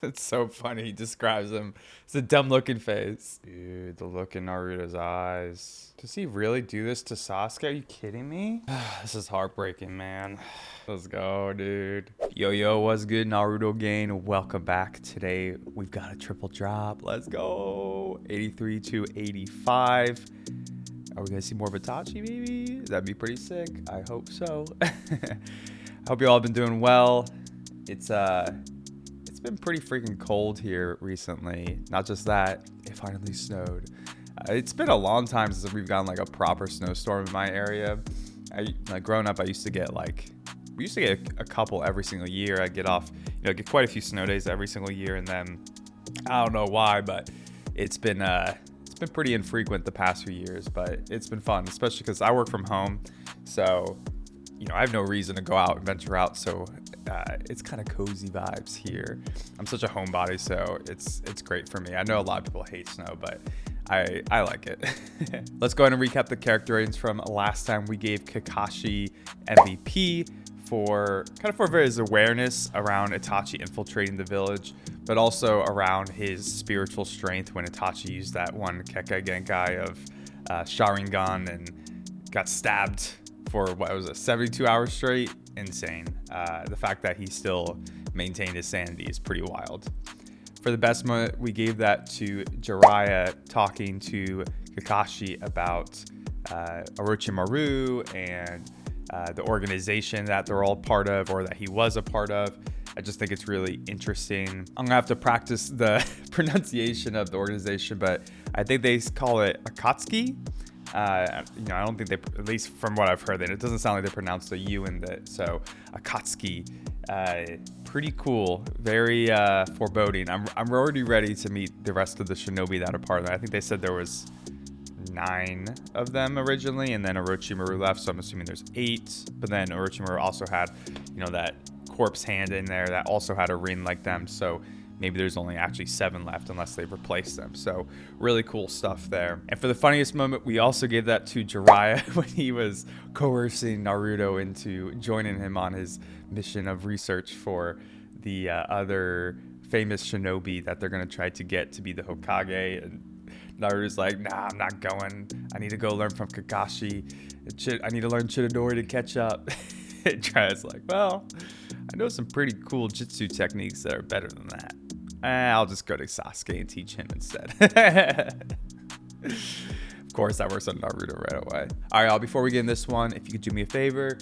It's so funny. He describes him. It's a dumb looking face. Dude, the look in Naruto's eyes. Does he really do this to Sasuke? Are you kidding me? This is heartbreaking, man. Let's go, dude. Yo, what's good, Naruto gang? Welcome back. Today, we've got a triple drop. Let's go. 83 to 85. Are we gonna see more of Itachi, maybe? That'd be pretty sick. I hope so. I hope you all been doing well. It's been pretty freaking cold here recently. Not just that, it finally snowed. It's been a long time since we've gotten like a proper snowstorm in my area. Like growing up, we used to get a couple every single year. I get quite a few snow days every single year, and then I don't know why, but it's been pretty infrequent the past few years. But it's been fun, especially because I work from home, so I have no reason to go out and venture out. So it's kind of cozy vibes here. I'm such a homebody, so it's great for me. I know a lot of people hate snow, but I like it. Let's go ahead and recap the character ratings from last time. We gave Kakashi MVP for his awareness around Itachi infiltrating the village, but also around his spiritual strength when Itachi used that one Kekkei Genkai of Sharingan and got stabbed for 72 hours straight. Insane. The fact that he still maintained his sanity is pretty wild. For the best moment, we gave that to Jiraiya talking to Kakashi about Orochimaru and the organization that they're all part of, or that he was a part of. I just think it's really interesting. I'm gonna have to practice the pronunciation of the organization, but I think they call it Akatsuki. I don't think they, at least from what I've heard, it doesn't sound like they pronounced the U in it. So Akatsuki, pretty cool, very foreboding. I'm already ready to meet the rest of the shinobi that are part of it. I think they said there was 9 of them originally, and then Orochimaru left, so I'm assuming there's 8. But then Orochimaru also had, that corpse hand in there that also had a ring like them. So maybe there's only actually 7 left unless they've replaced them. So really cool stuff there. And for the funniest moment, we also gave that to Jiraiya when he was coercing Naruto into joining him on his mission of research for the other famous shinobi that they're going to try to get to be the Hokage. And Naruto's like, nah, I'm not going. I need to go learn from Kakashi. I need to learn Chidori to catch up. And Jiraiya's like, well, I know some pretty cool jutsu techniques that are better than that. I'll just go to Sasuke and teach him instead. Of course, that works on Naruto right away. All right, y'all, before we get in this one, if you could do me a favor,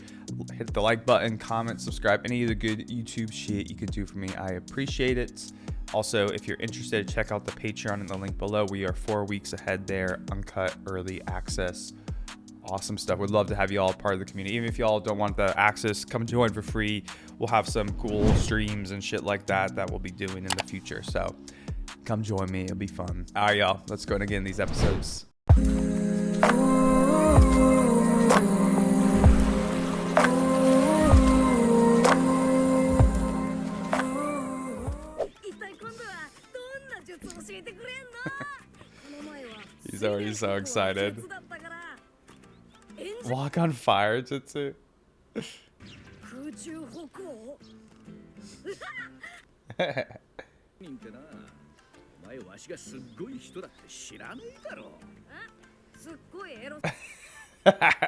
hit the like button, comment, subscribe, any of the good YouTube shit you could do for me. I appreciate it. Also, if you're interested, check out the Patreon in the link below. We are 4 weeks ahead there, uncut early access. Awesome stuff. Would love to have you all part of the community. Even if y'all don't want the access, come join for free. We'll have some cool streams and shit like that we'll be doing in the future. So come join me. It'll be fun. All right, y'all. Let's go and get in these episodes. He's already so excited. Walk on fire jutsu.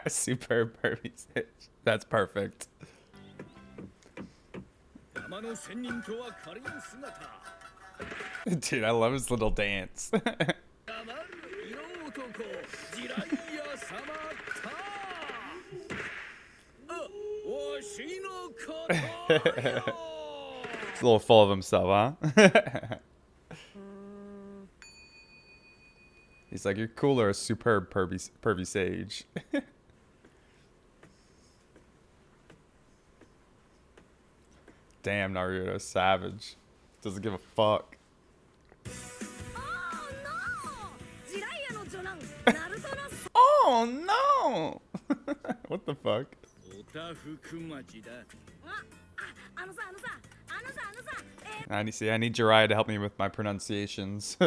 Superb pervy. That's perfect. Dude, I love his little dance. He's a little full of himself, huh? He's like, you're cooler, a superb pervy sage. Damn, Naruto, savage. Doesn't give a fuck. Oh no! What the fuck? I need Jiraiya to help me with my pronunciations.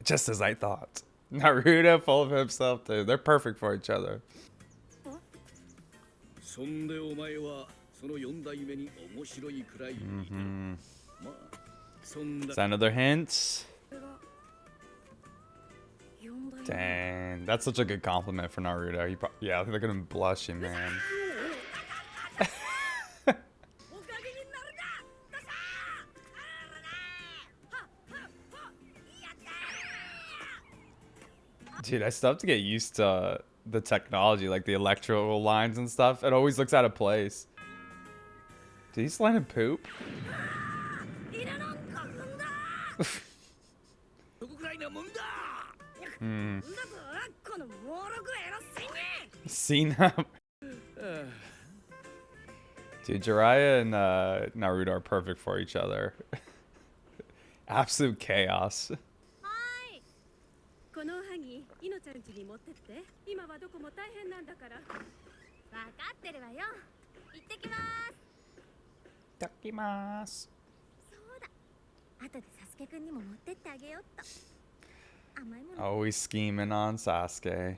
Just as I thought. Naruto full of himself too. They're perfect for each other. Is that another hint? Dang, that's such a good compliment for Naruto. Yeah, look at him blushing, man. Dude, I still have to get used to the technology, like the electrical lines and stuff. It always looks out of place. Did he slant and poop? Seen him. Dude, Jiraiya and Naruto are perfect for each other. Absolute chaos. Always scheming on Sasuke.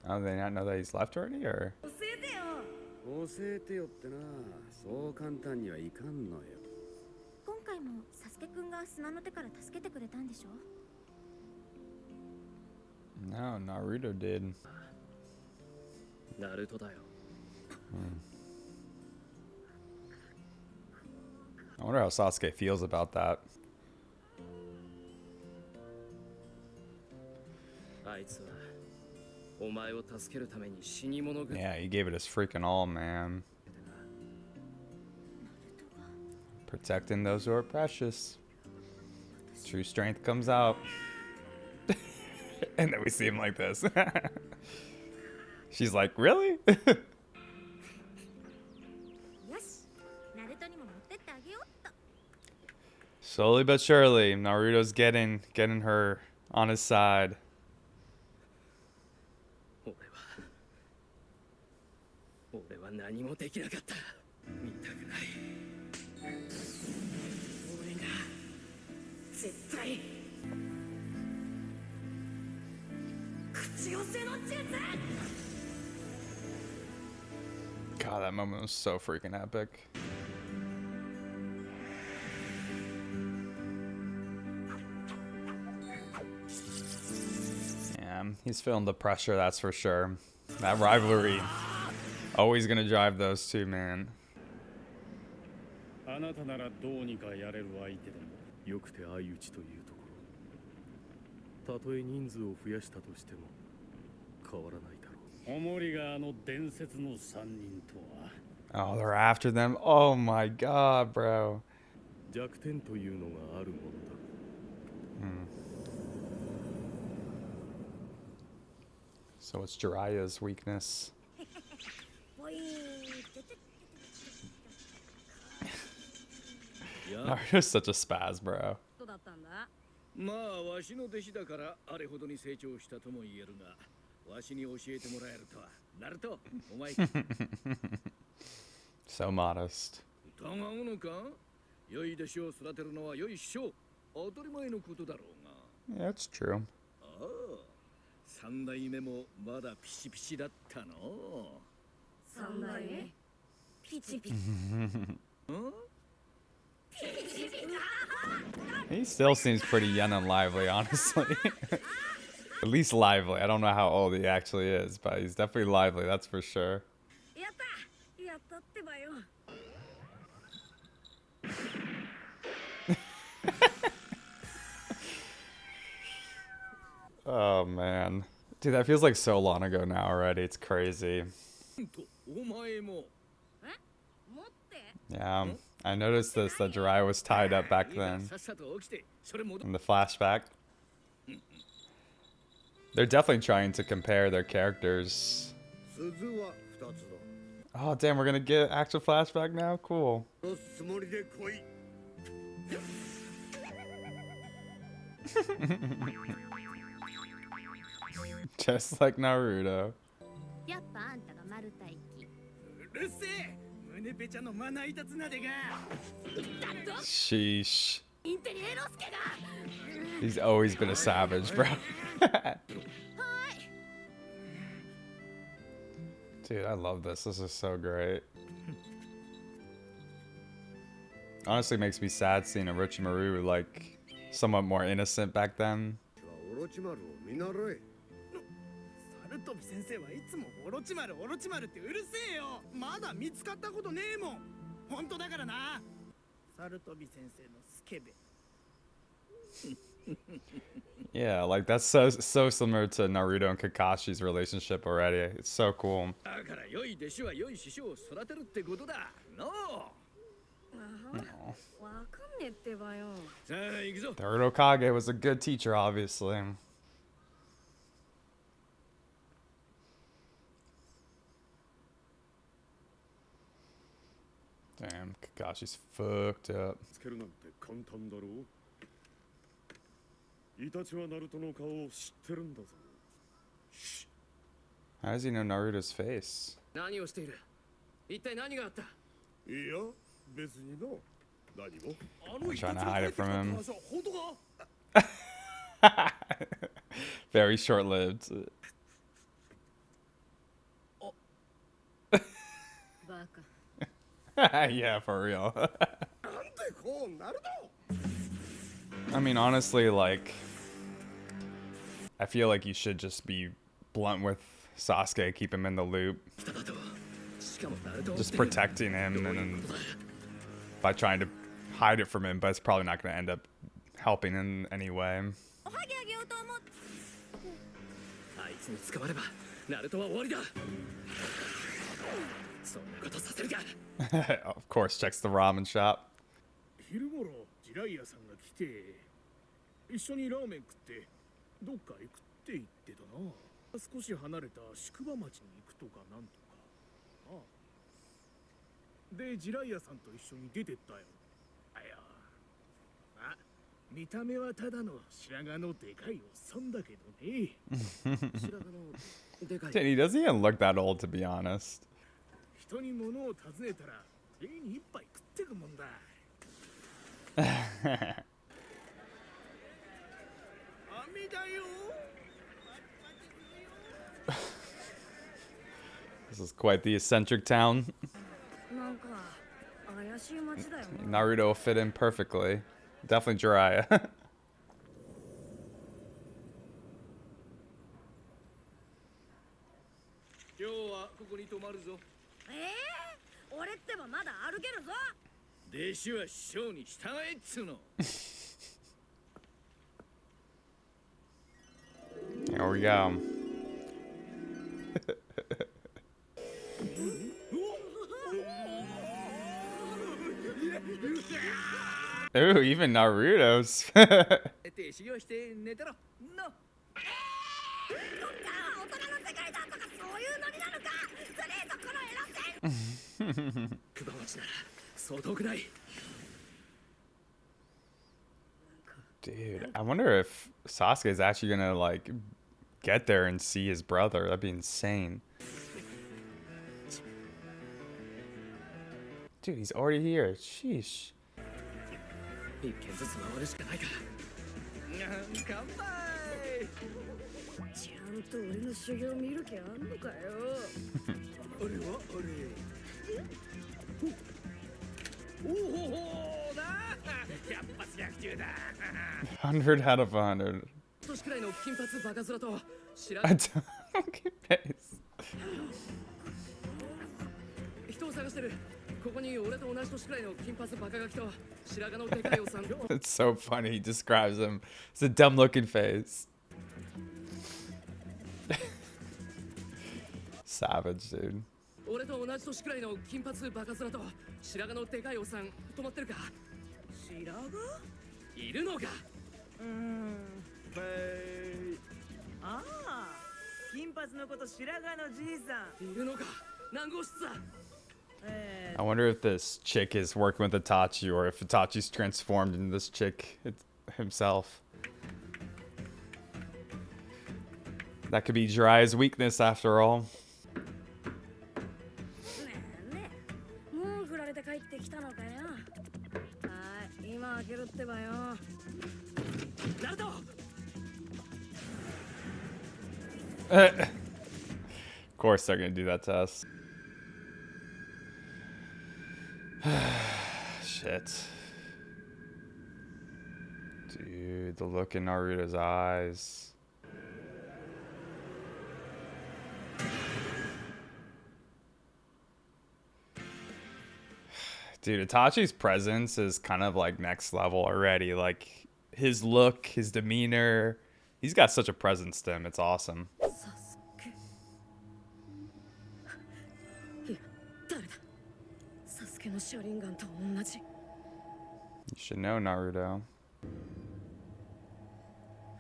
Oh, they not know that he's left already, or? No, Naruto did. I wonder how Sasuke feels about that. Yeah, he gave it his freaking all, man. Protecting those who are precious. True strength comes out. And then we see him like this. She's like, really? Slowly but surely, Naruto's getting her on his side. God, that moment was so freaking epic. Yeah, he's feeling the pressure, that's for sure. That rivalry, always gonna drive those two, man. Oh, they're after them. Oh my god, bro. So what's Jiraiya's weakness? Naruto's such a spaz, bro. So modest. Yeah, it's true. He still seems pretty young and lively, honestly. At least lively. I don't know how old he actually is, but he's definitely lively, that's for sure. Oh man. Dude, that feels like so long ago now already. It's crazy. Yeah, I noticed this, that Jiraiya was tied up back then. In the flashback. They're definitely trying to compare their characters. Oh damn, we're gonna get an actual flashback now? Cool. Just like Naruto. Sheesh. He's always been a savage, bro. Dude, I love this. This is so great. Honestly, makes me sad seeing Orochimaru like somewhat more innocent back then. Yeah, like that's so similar to Naruto and Kakashi's relationship already. It's so cool. Naruto Kage was a good teacher, obviously. Damn, Kakashi's fucked up. How does he know Naruto's face? I'm trying to hide it from him. Very short-lived. Yeah, for real. I mean, honestly, like, I feel like you should just be blunt with Sasuke, keep him in the loop. Just protecting him and by trying to hide it from him, but it's probably not going to end up helping in any way. Of course, checks the ramen shop. Dude, he doesn't even look that old, to be honest. This is quite the eccentric town. Naruto will fit in perfectly. Definitely Jiraiya. Here we go. Ooh, even Naruto's. Dude, I wonder if Sasuke is actually gonna like get there and see his brother. That'd be insane. Dude, he's already here. Sheesh. Hundred out of 100. I don't get face. It's so funny. He describes him. It's a dumb looking face. Savage, dude. I wonder if this chick is working with Itachi or if Itachi's transformed into this chick himself. That could be Jiraiya's weakness after all. Of course they're gonna do that to us. Shit. Dude, the look in Naruto's eyes. Dude, Itachi's presence is kind of like next level already. Like his look, his demeanor. He's got such a presence to him. It's awesome. You should know, Naruto.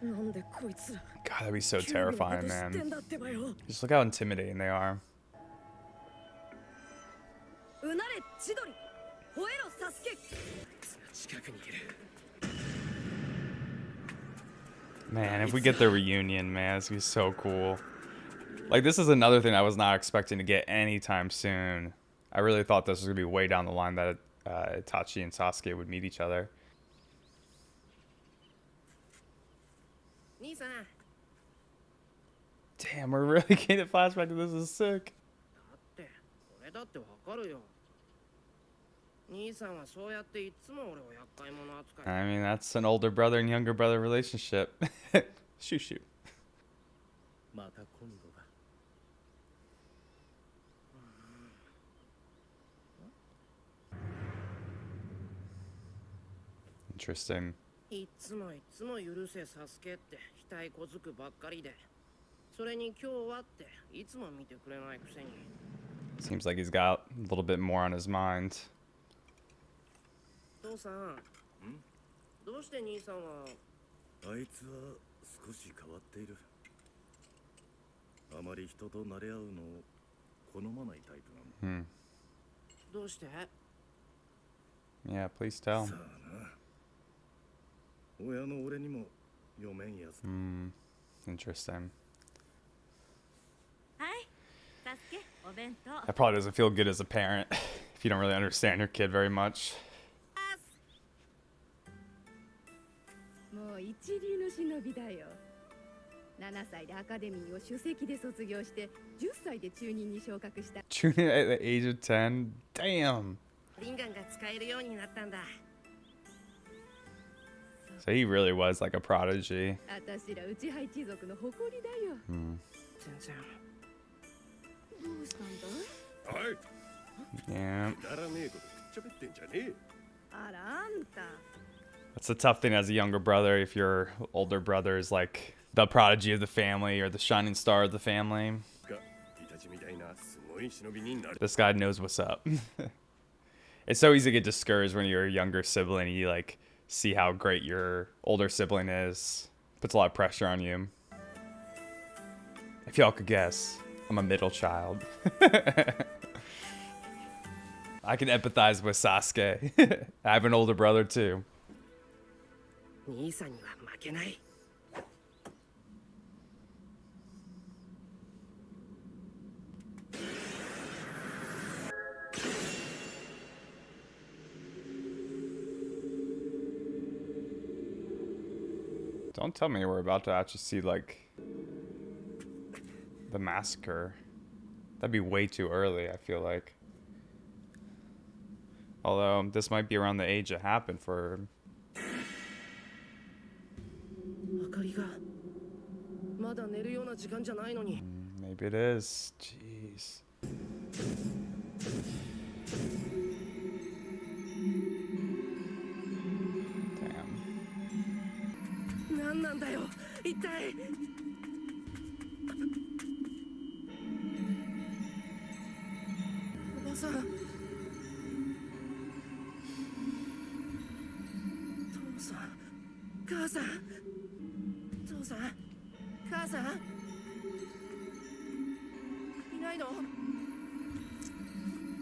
God, that'd be so terrifying, man. Just look how intimidating they are. Man, if we get the reunion, man, it's gonna be so cool. Like, this is another thing I was not expecting to get anytime soon. I really thought this was gonna be way down the line that Itachi and Sasuke would meet each other. Damn, we're really getting a flashback to this. Is sick. I mean, that's an older brother and younger brother relationship. Shoot, shoot. Interesting. Seems like he's got a little bit more on his mind. Yeah, please tell. Interesting. That probably doesn't feel good as a parent if you don't really understand your kid very much. Chunin at the age of 10? Damn! So he really was like a prodigy. Yeah. That's a tough thing as a younger brother if your older brother is like the prodigy of the family or the shining star of the family. This guy knows what's up. It's so easy to get discouraged when you're a younger sibling and you like see how great your older sibling is. Puts a lot of pressure on you. If y'all could guess, I'm a middle child. I can empathize with Sasuke. I have an older brother too. Don't tell me we're about to actually see like the massacre. That'd be way too early, I feel like. Although this might be around the age it happened for. Maybe it is. Jeez.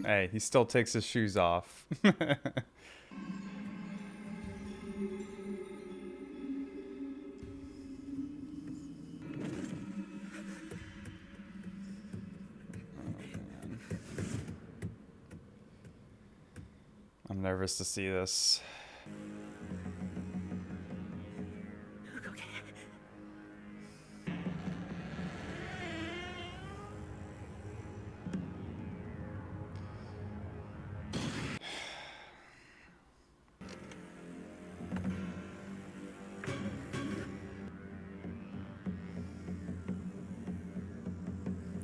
Hey, he still takes his shoes off. I'm nervous to see this.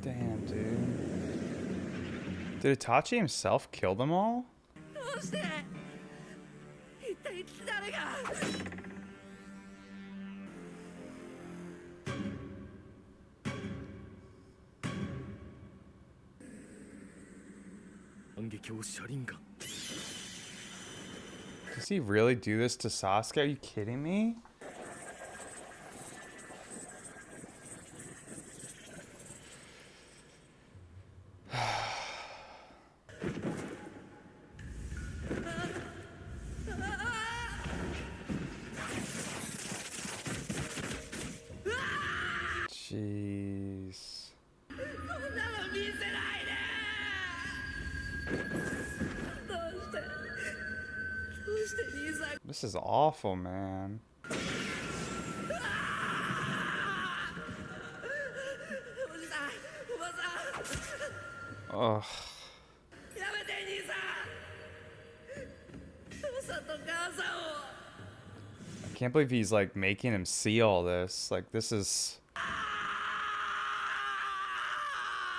Damn, dude. Did Itachi himself kill them all? Does he really do this to Sasuke? Are you kidding me? Jeez. This is awful, man. Ugh. I can't believe he's like making him see all this. Like, this is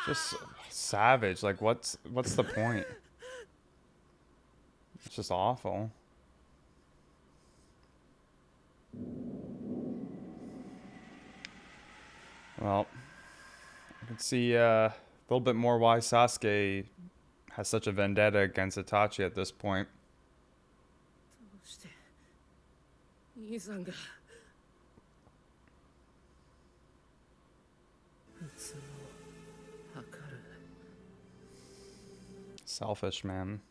just savage. Like, what's the point? It's just awful. Well, I can see a little bit more why Sasuke has such a vendetta against Itachi at this point. Selfish, man.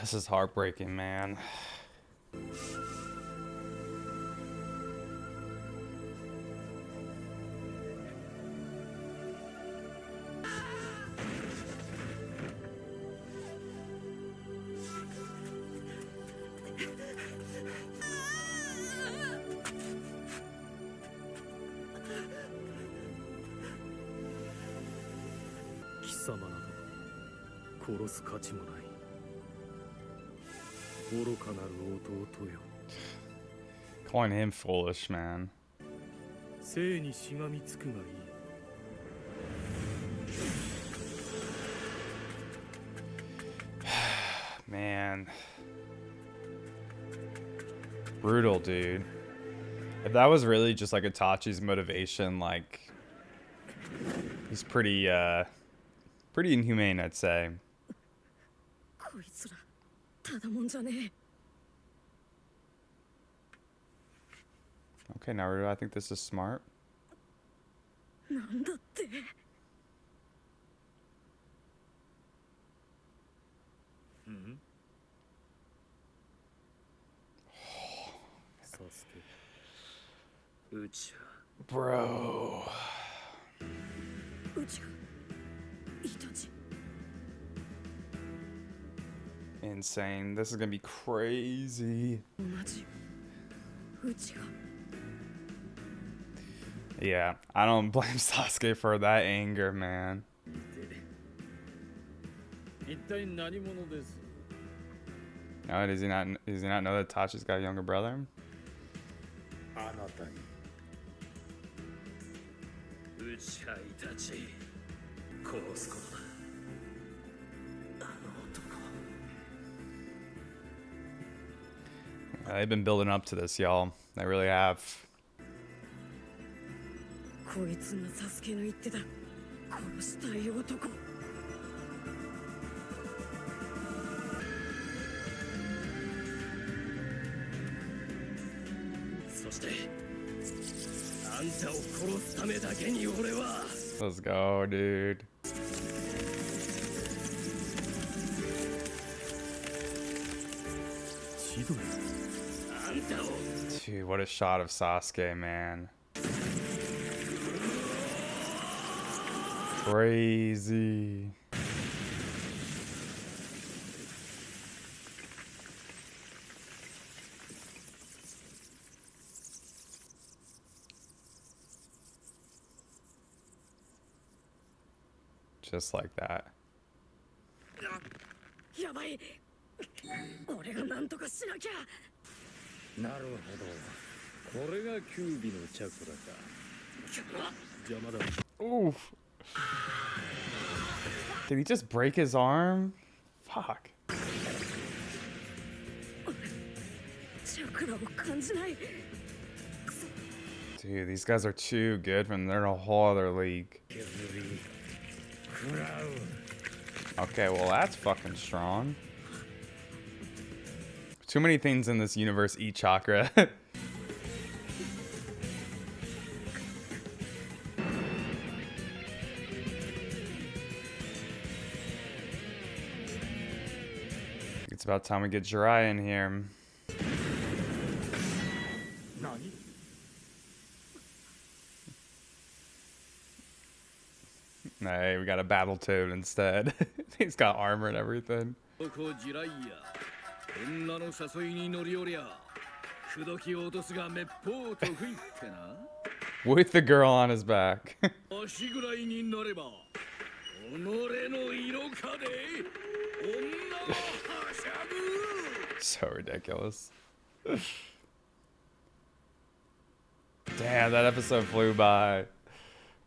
This is heartbreaking, man. Calling him foolish, man. Man. Brutal, dude. If that was really just like Itachi's motivation, like, he's pretty inhumane, I'd say. Okay, Naruto, I think this is smart. Bro. Uchiha. Itachi. Insane. This is gonna be crazy. Uchiha. Yeah, I don't blame Sasuke for that anger, man. No, does he not know that Itachi's got a younger brother? They've been building up to this, y'all. They really have. Let's go, dude. Dude, what a shot of Sasuke, man. Crazy. Just like that. やばい俺がなんとかしなきゃなるほど。これがキュービのチャクラか。邪魔だ。 Oof. Did he just break his arm? Fuck. チャクラを感じない Dude, these guys are too good from they're in a whole other league. Okay, well that's fucking strong. Too many things in this universe eat chakra. It's about time we get Jiraiya in here. 何 Hey, we got a battle toad instead. He's got armor and everything. ここジライア。女の誘いに乗り降りゃ。口説き落とすがめっぽう得意ってな。 With the girl on his back. 足ぐらいになれば。己の色かで。女をはしゃぐ。 So ridiculous. Damn, that episode flew by.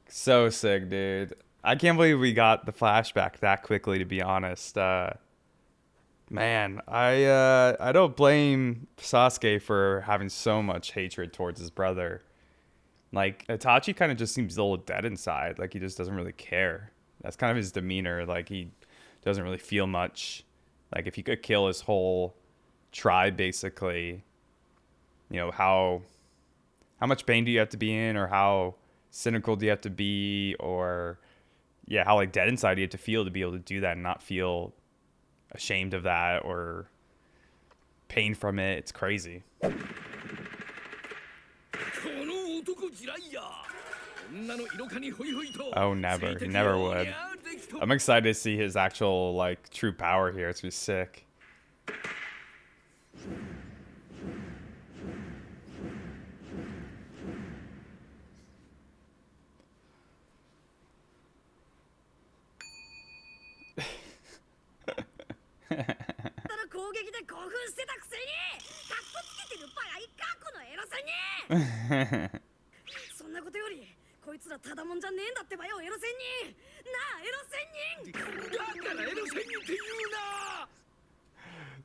So sick, dude. I can't believe we got the flashback that quickly, to be honest. Man, I don't blame Sasuke for having so much hatred towards his brother. Like, Itachi kind of just seems a little dead inside. Like, he just doesn't really care. That's kind of his demeanor. Like, he doesn't really feel much. Like, if he could kill his whole tribe, basically, you know, how much pain do you have to be in, or how cynical do you have to be, or yeah, how like dead inside do you have to feel to be able to do that and not feel ashamed of that or pain from it? It's crazy. Oh, never. He never would. I'm excited to see his actual like true power here. It's gonna be sick.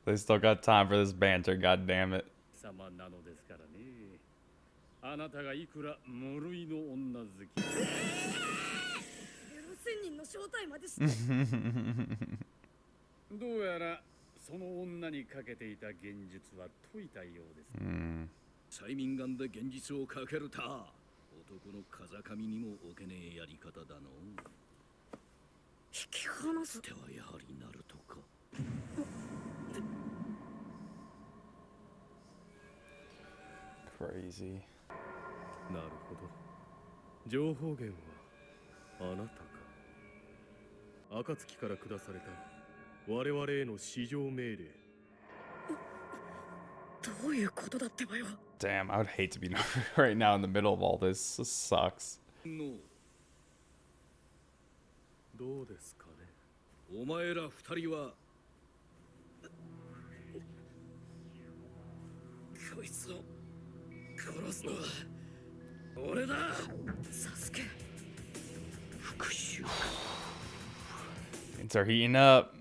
They still got time for this banter, god damn it. 様なのですからね。あなたがいくら無類の女好き。どうやらその女にかけていた現実は解いたようです。催眠ガンで現実をかけるた。男の風上にも置けねえやり方だの。引き離す手はやはりナルトか。Crazy. なるほど。情報源はあなたか。暁から下された我々への至上命令。どういうことだってばよ。 Damn, I would hate to be right now in the middle of all this. This sucks. どうですかね。お前ら二人はこいつを殺すのは俺だ。サスケ。復讐。Things are heating up.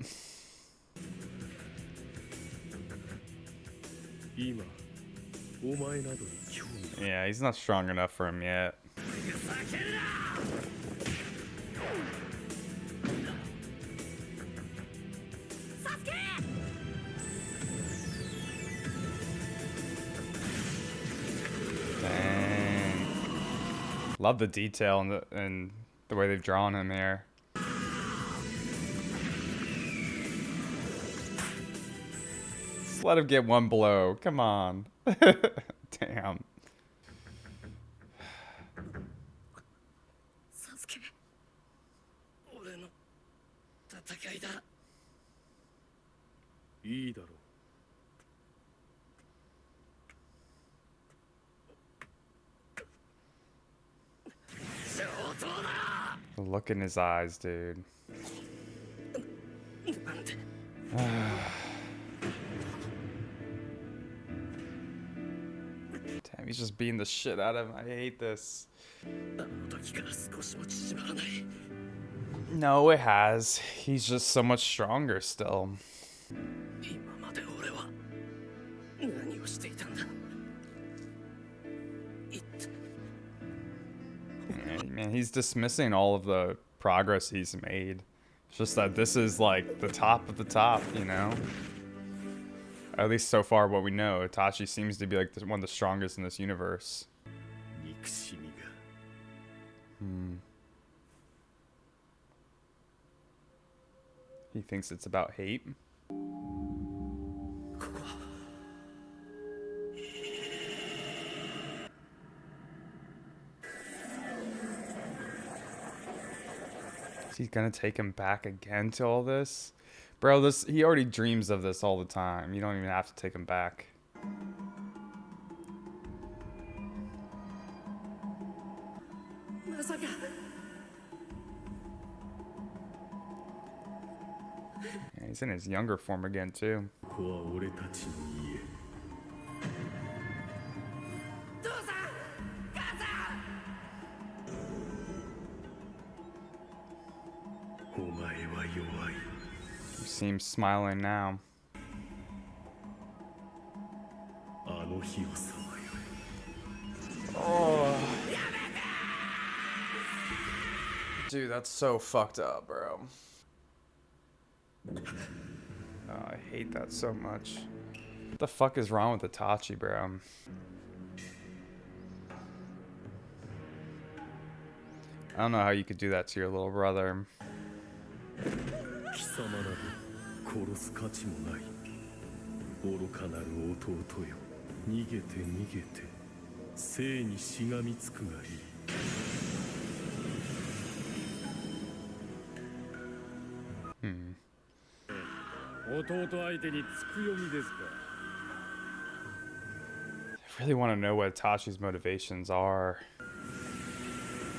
今お前などに興味。 Yeah, he's not strong enough for him yet. Dang. Love the detail and the way they've drawn him here. Just let him get one blow. Come on. Damn. サスケ。俺の戦いだ。いいだろう。 The look in his eyes, dude. Damn, he's just beating the shit out of him. I hate this. あの時から少しも縮まらない。 No, it has. He's just so much stronger still. 今まで俺は何をしていたんだ。一体 Man, he's dismissing all of the progress he's made. It's just that this is like the top of the top, you know? At least so far what we know. Itachi seems to be like one of the strongest in this universe. 憎しみが He thinks it's about hate. ここは Is he gonna take him back again to all this? Bro, he already dreams of this all the time. You don't even have to take him back. Yeah, he's in his younger form again too. ここは俺たちの家 父さん母さん お前は弱い He seems smiling now. あの日をさまよ Dude, that's so fucked up, bro. Oh, I hate that so much. What the fuck is wrong with Itachi, bro? I don't know how you could do that to your little brother. 貴様など殺す価値もない愚かなる弟よ逃げて逃げて生にしがみつくがいい 弟相手につくよみですか I really want to know what Itachi's motivations are.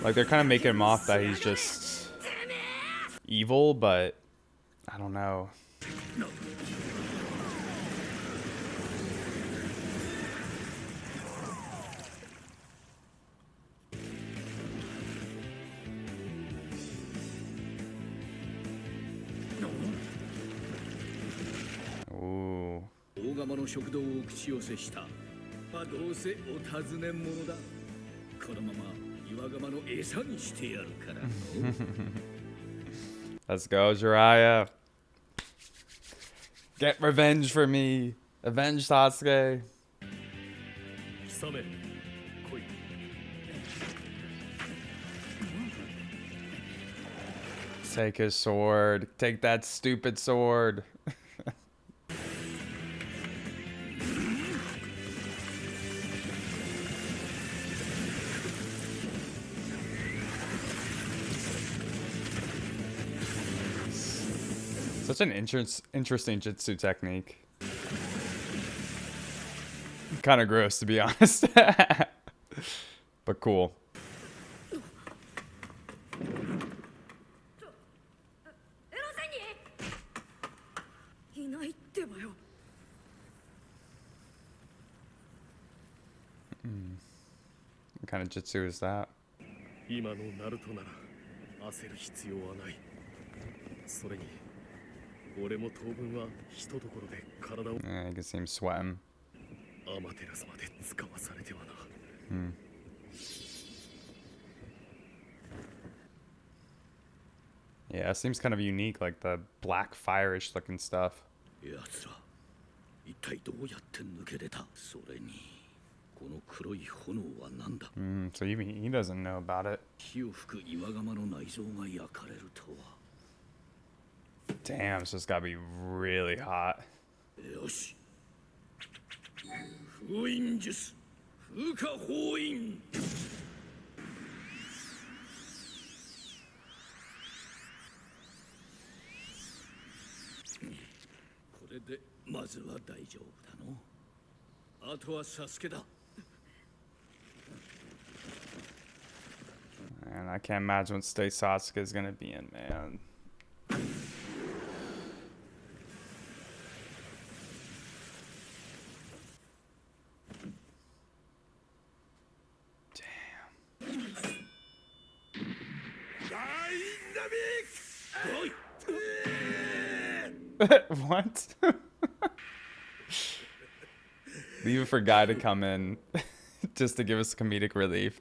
Like, they're kind of making him off that he's just evil, but I don't know. Ooh. 大釜の食堂を口寄せしたまあどうせお尋ね者だこのまま岩釜の餌にしてやるから Let's go, Jiraiya. Get revenge for me. Avenge Sasuke. 貴め来い Take his sword. Take that stupid sword. Such an interesting jutsu technique. Kind of gross, to be honest. But cool. エロゼニいないってばよ What kind of jutsu is that? 今のナルトなら焦る必要はないそれに俺も当分はひとところで体を Yeah, you can see him sweating. アマテラスまで使わされてはな Yeah, it seems kind of unique, like the black fire-ish looking stuff. 奴ら一体どうやって抜け出たそれにこの黒い炎は何だ So even he doesn't know about it. 火を吹く岩釜の内臓が焼かれるとは Damn, so it's gotta be really hot. よし封印術風化封印これでまずは大丈夫だのあとはサスケだ And I can't imagine what state Sasuke is gonna be in, man. What? Leave it for Guy to come in just to give us comedic relief.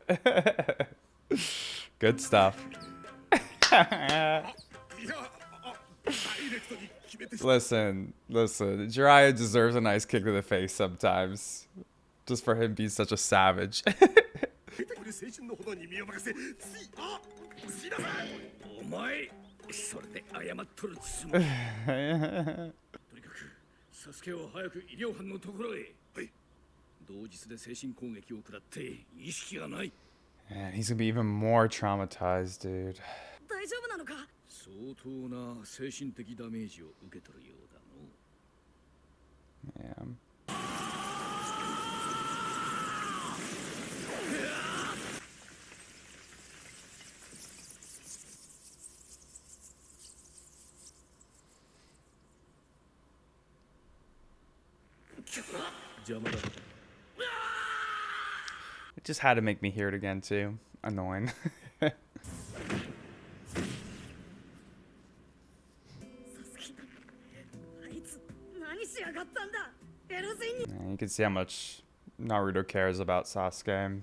Good stuff. Listen. Jiraiya deserves a nice kick to the face sometimes. Just for him being such a savage. お前それで謝っとるつもり。とにかくサスケを早く医療班のところへ。はい。同日で精神攻撃を食らって意識がない。 Man, he's gonna be even more traumatized, dude. 大丈夫なのか？相当な精神的ダメージを受け取るようだの。 Yeah. It just had to make me hear it again too. Annoying. サスケ、あいつ何しやがったんだ。エロゼニ。 Yeah, you can see how much Naruto cares about Sasuke.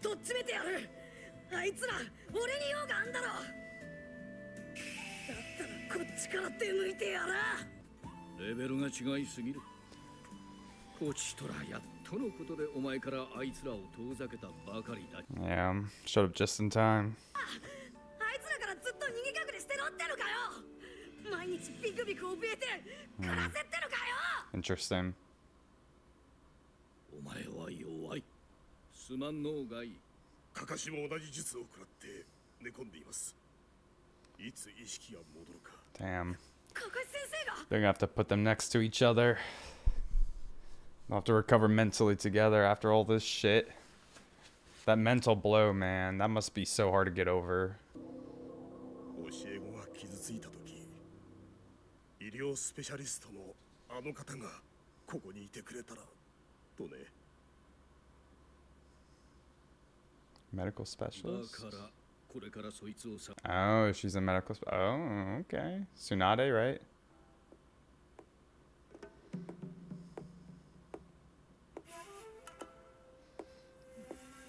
とっちめてやる。あいつら俺に用があんだろ。だったらこっちから手抜いてやら。レベルが違いすぎる。こちとらやっとのことでお前からあいつらを遠ざけたばかりだ。 Yeah, showed up just in time. あいつらからずっと逃げ隠れしてろってのかよ。毎日ビクビク怯えて暮らせってのかよ。 Interesting. お前は弱い。すまんのうがい。カカシも同じ術を食らって寝込んでいます。いつ意識が戻るか。 Damn. カカシ先生が。 They're gonna have to put them next to each other. They'll have to recover mentally together after all this shit. That mental blow, man, that must be so hard to get over. 教え子が傷ついた時、医療スペシャリストのあの方がここにいてくれたらとね。 Medical specialist? だからこれからそいつをさ。 Oh, she's a medical oh, okay. Tsunade, right?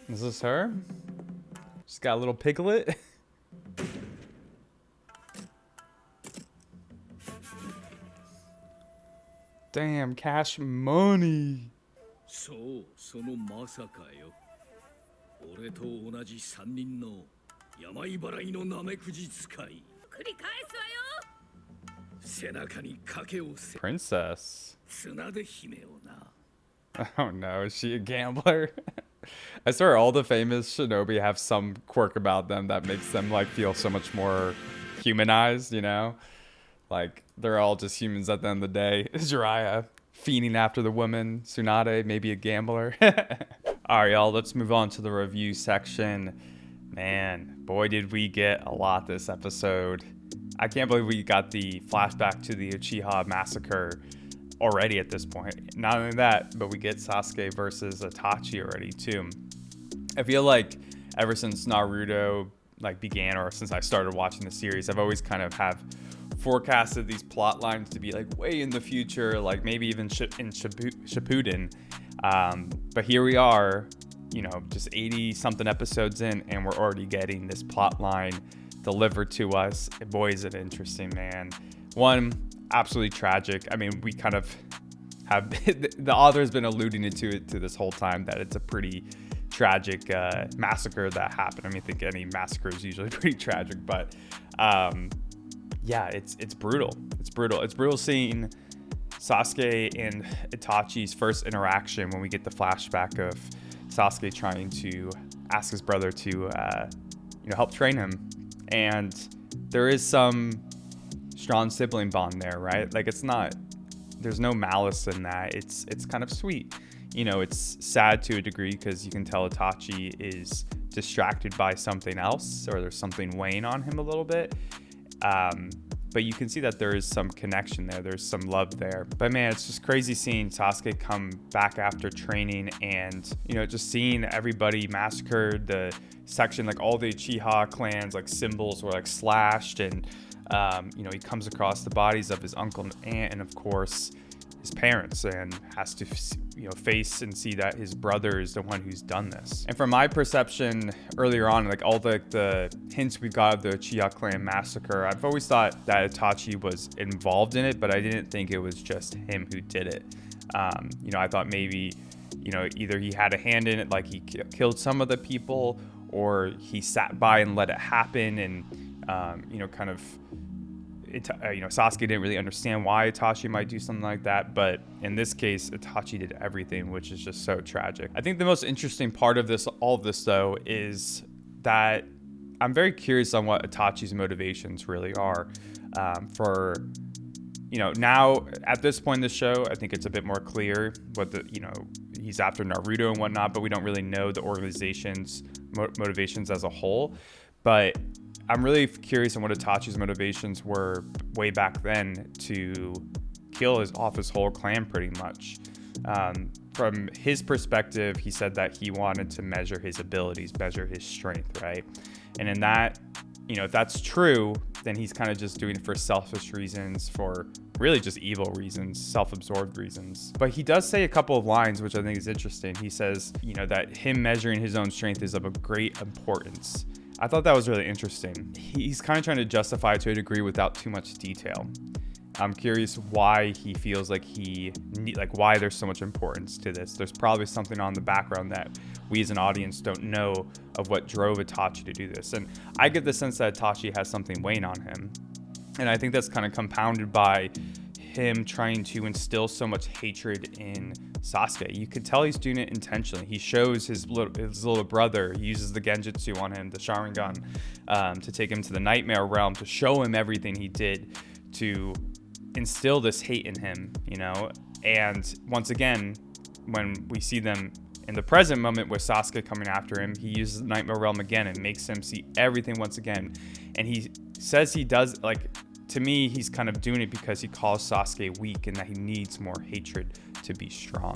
Is this her? She's got a little piglet. Damn, cash money. そう、そのまさかよ。俺と同じ3人の病払いのナメクジ使い。繰り返すわよ。背中に賭けをせ。 Princess. 綱で姫をな。 Oh no, is she a gambler? I swear all the famous shinobi have some quirk about them that makes them like feel so much more humanized, you know? Like they're all just humans at the end of the day. Jiraiya fiending after the woman, Tsunade maybe a gambler. Alright y'all, let's move on to the review section. Man, boy did we get a lot this episode. I can't believe we got the flashback to the Uchiha massacre already at this point. Not only that, but we get Sasuke versus Itachi already too. I feel like ever since Naruto like began, or since I started watching the series, I've always kind of have forecasted these plot lines to be like way in the future, like maybe even in Shippuden. But here we are, you know, just 80 something episodes in, and we're already getting this plot line delivered to us. Boy, is it interesting, man. One, absolutely tragic. I mean, we kind of have the author's been alluding to it this whole time that it's a pretty tragic massacre that happened. I mean, I think any massacre is usually pretty tragic, but yeah, it's brutal. It's brutal. It's brutal seeing Sasuke and Itachi's first interaction when we get the flashback of Sasuke trying to ask his brother to you know, help train him, and there is some strong sibling bond there, right? Like it's not, there's no malice in that. It's kind of sweet. You know, it's sad to a degree because you can tell Itachi is distracted by something else, or there's something weighing on him a little bit. but you can see that there is some connection there. There's some love there. But man, it's just crazy seeing Sasuke come back after training and, you know, just seeing everybody massacred. The section, like all the Uchiha clans, like symbols were like slashed, and you know, he comes across the bodies of his uncle and aunt, and of course his parents, and has to, you know, face and see that his brother is the one who's done this. And from my perception earlier on, like all the hints we got of the Uchiha clan massacre, I've always thought that Itachi was involved in it, but I didn't think it was just him who did it. You know, I thought maybe, you know, either he had a hand in it, like he killed some of the people, or he sat by and let it happen, and you know, kind of, you know, Sasuke didn't really understand why Itachi might do something like that, but in this case, Itachi did everything, which is just so tragic. I think the most interesting part of this, all of this though, is that I'm very curious on what Itachi's motivations really are. For, you know, now at this point in the show, I think it's a bit more clear what the, you know, he's after Naruto and whatnot, but we don't really know the organization's motivations as a whole. But I'm really curious on what Itachi's motivations were way back then to kill off his whole clan, pretty much. From his perspective, he said that he wanted to measure his abilities, measure his strength, right? And in that, you know, if that's true, then he's kind of just doing it for selfish reasons, for really just evil reasons, self-absorbed reasons. But he does say a couple of lines, which I think is interesting. He says, you know, that him measuring his own strength is of a great importance. I thought that was really interesting. He's kind of trying to justify it to a degree without too much detail. I'm curious why he feels like why there's so much importance to this. There's probably something on the background that we as an audience don't know of what drove Itachi to do this. And I get the sense that Itachi has something weighing on him. And I think that's kind of compounded by him trying to instill so much hatred in Sasuke. You could tell he's doing it intentionally. He shows his little brother, he uses the Genjutsu on him, the Sharingan, to take him to the Nightmare Realm, to show him everything he did, to instill this hate in him, you know? And once again, when we see them in the present moment with Sasuke coming after him, he uses the Nightmare Realm again and makes him see everything once again. And he says he does, like, to me, he's kind of doing it because he calls Sasuke weak and that he needs more hatred to be strong.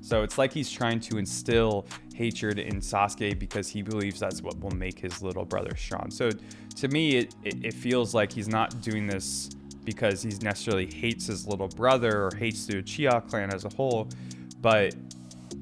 So it's like he's trying to instill hatred in Sasuke because he believes that's what will make his little brother strong. So to me, it feels like he's not doing this because he necessarily hates his little brother or hates the Uchiha clan as a whole, but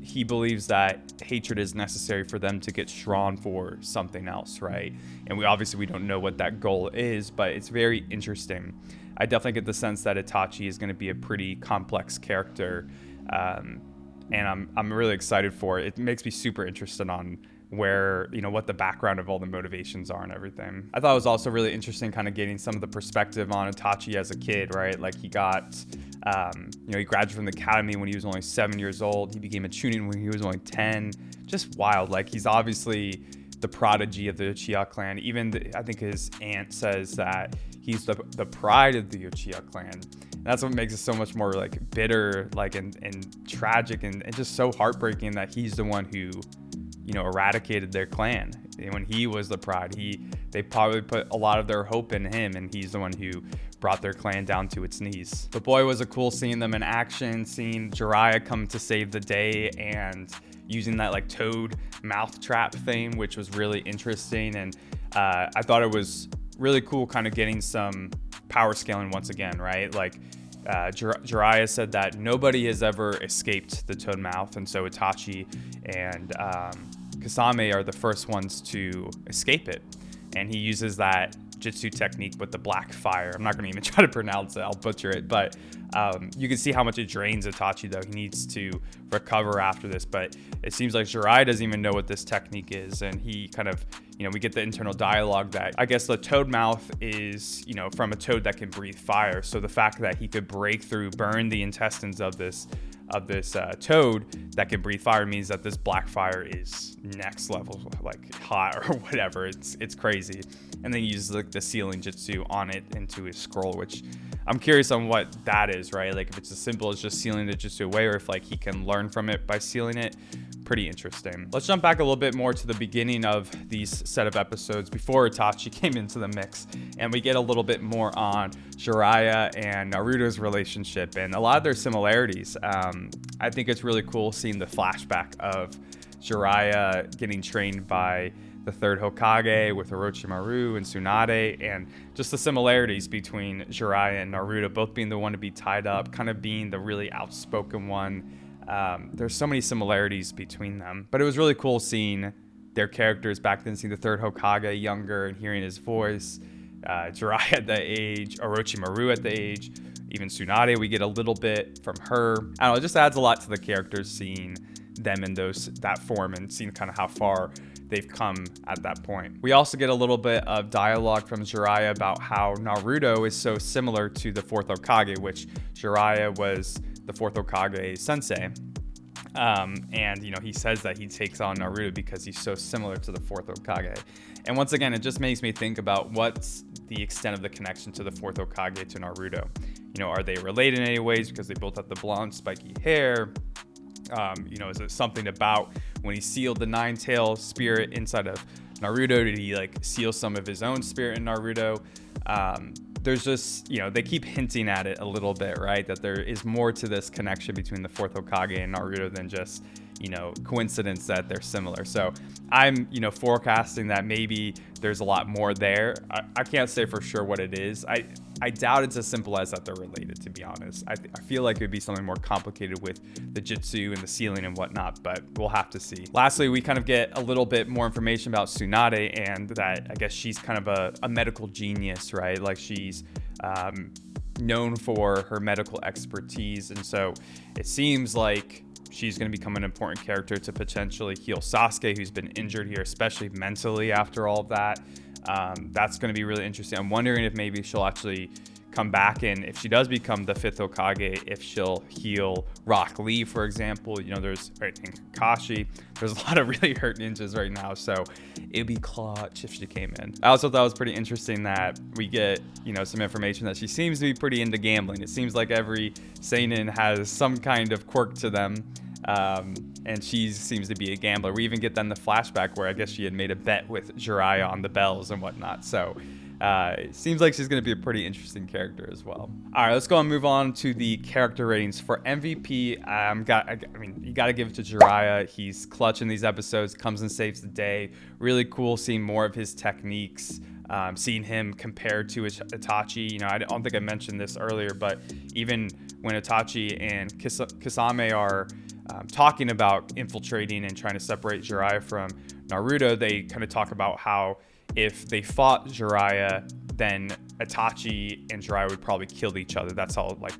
he believes that hatred is necessary for them to get strong for something else, right? And we don't know what that goal is, but it's very interesting. I definitely get the sense that Itachi is going to be a pretty complex character, and I'm really excited for it. It makes me super interested on where, you know, what the background of all the motivations are and everything. I thought it was also really interesting kind of getting some of the perspective on Itachi as a kid, right? Like he got, you know, he graduated from the academy when he was only 7 years old. He became a Chunin when he was only 10. Just wild. Like he's obviously the prodigy of the Uchiha clan. Even I think his aunt says that he's the pride of the Uchiha clan. And that's what makes it so much more like bitter, like and tragic and just so heartbreaking that he's the one who, you know, eradicated their clan. And when he was the pride, they probably put a lot of their hope in him, and he's the one who brought their clan down to its knees. But boy, was it cool seeing them in action, seeing Jiraiya come to save the day and using that like toad mouth trap thing, which was really interesting. And I thought it was really cool kind of getting some power scaling once again, right? Like Jiraiya said that nobody has ever escaped the toad mouth, and so Itachi and Kasame are the first ones to escape it. And he uses that jutsu technique with the black fire. I'm not going to even try to pronounce it. I'll butcher it. But you can see how much it drains Itachi, though. He needs to recover after this. But it seems like Jiraiya doesn't even know what this technique is. And he kind of, you know, we get the internal dialogue that I guess the toad mouth is, you know, from a toad that can breathe fire. So the fact that he could break through, burn the intestines of this toad that can breathe fire means that this black fire is next level, like hot or whatever. It's crazy. And then he uses like the sealing jutsu on it into his scroll, which I'm curious on what that is, right? Like if it's as simple as just sealing the jutsu away, or if like he can learn from it by sealing it. Pretty interesting. Let's jump back a little bit more to the beginning of these set of episodes before Itachi came into the mix, and we get a little bit more on Jiraiya and Naruto's relationship and a lot of their similarities. I think it's really cool seeing the flashback of Jiraiya getting trained by the third Hokage with Orochimaru and Tsunade, and just the similarities between Jiraiya and Naruto, both being the one to be tied up, kind of being the really outspoken one. There's so many similarities between them, but it was really cool seeing their characters back then, seeing the third Hokage younger and hearing his voice, Jiraiya at that age, Orochimaru at the age, even Tsunade, we get a little bit from her. I don't know, it just adds a lot to the characters, seeing them in that form and seeing kind of how far they've come at that point. We also get a little bit of dialogue from Jiraiya about how Naruto is so similar to the fourth Hokage, which Jiraiya was the fourth Hokage sensei. And you know, he says that he takes on Naruto because he's so similar to the fourth Hokage. And once again, it just makes me think about what's the extent of the connection to the fourth Hokage to Naruto. You know, are they related in any ways because they both have the blonde spiky hair? You know, is it something about when he sealed the nine-tail spirit inside of Naruto? Did he like seal some of his own spirit in Naruto? There's just, you know, they keep hinting at it a little bit, right? That there is more to this connection between the fourth Hokage and Naruto than just, you know, coincidence that they're similar. So I'm, you know, forecasting that maybe there's a lot more there. I can't say for sure what it is. I doubt it's as simple as that they're related, to be honest. I feel like it would be something more complicated with the jutsu and the sealing and whatnot, but we'll have to see. Lastly, we kind of get a little bit more information about Tsunade, and that I guess she's kind of a medical genius, right? Like she's known for her medical expertise, and so it seems like she's going to become an important character to potentially heal Sasuke, who's been injured here, especially mentally after all of that. That's going to be really interesting. I'm wondering if maybe she'll actually come back, and if she does become the fifth Hokage, if she'll heal Rock Lee, for example. You know, there's and Kakashi. There's a lot of really hurt ninjas right now, so it'd be clutch if she came in. I also thought it was pretty interesting that we get, you know, some information that she seems to be pretty into gambling. It seems like every seinen has some kind of quirk to them. And she seems to be a gambler. We even get then the flashback where I guess she had made a bet with Jiraiya on the bells and whatnot. So it seems like she's going to be a pretty interesting character as well. All right, let's go and move on to the character ratings. For MVP, I mean, you got to give it to Jiraiya. He's clutch in these episodes, comes and saves the day. Really cool seeing more of his techniques. Seeing him compared to Itachi. You know, I don't think I mentioned this earlier, but even when Itachi and Kisame are talking about infiltrating and trying to separate Jiraiya from Naruto, they kind of talk about how if they fought Jiraiya, then Itachi and Jiraiya would probably kill each other. That's how like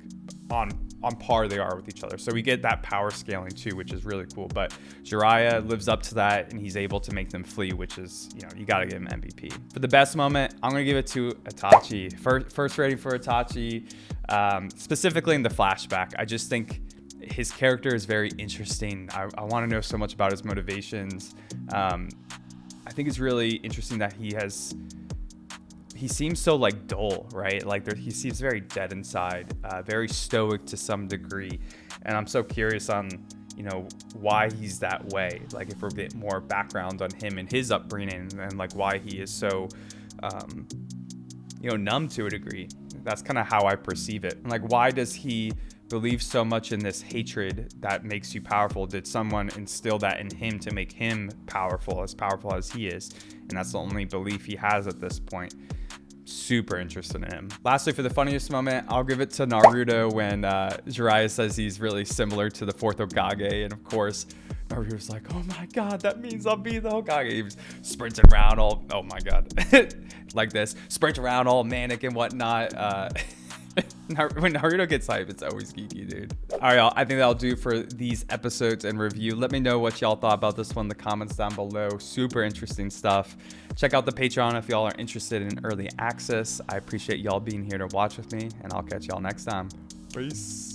on par they are with each other. So we get that power scaling too, which is really cool. But Jiraiya lives up to that, and he's able to make them flee, which is, you know, you got to give him MVP. For the best moment, I'm going to give it to Itachi. First rating for Itachi, specifically in the flashback. I just think his character is very interesting. I want to know so much about his motivations. I think it's really interesting that he seems so like dull, right? Like he seems very dead inside, very stoic to some degree. And I'm so curious on, you know, why he's that way. Like if we're getting more background on him and his upbringing, and like why he is so, you know, numb to a degree. That's kind of how I perceive it. And like, why does he believe so much in this hatred that makes you powerful? Did someone instill that in him to make him powerful as he is? And that's the only belief he has at this point. Super interested in him. Lastly, for the funniest moment, I'll give it to Naruto when Jiraiya says he's really similar to the fourth Hokage, and of course Naruto's like, oh my god, that means I'll be the Hokage. He was sprinting around all, oh my god, like this, sprint around all manic and whatnot. When Naruto gets hype, it's always geeky, dude. All right, y'all, I think that'll do for these episodes and review. Let me know what y'all thought about this one in the comments down below. Super interesting stuff. Check out the Patreon if y'all are interested in early access. I appreciate y'all being here to watch with me, and I'll catch y'all next time. Peace.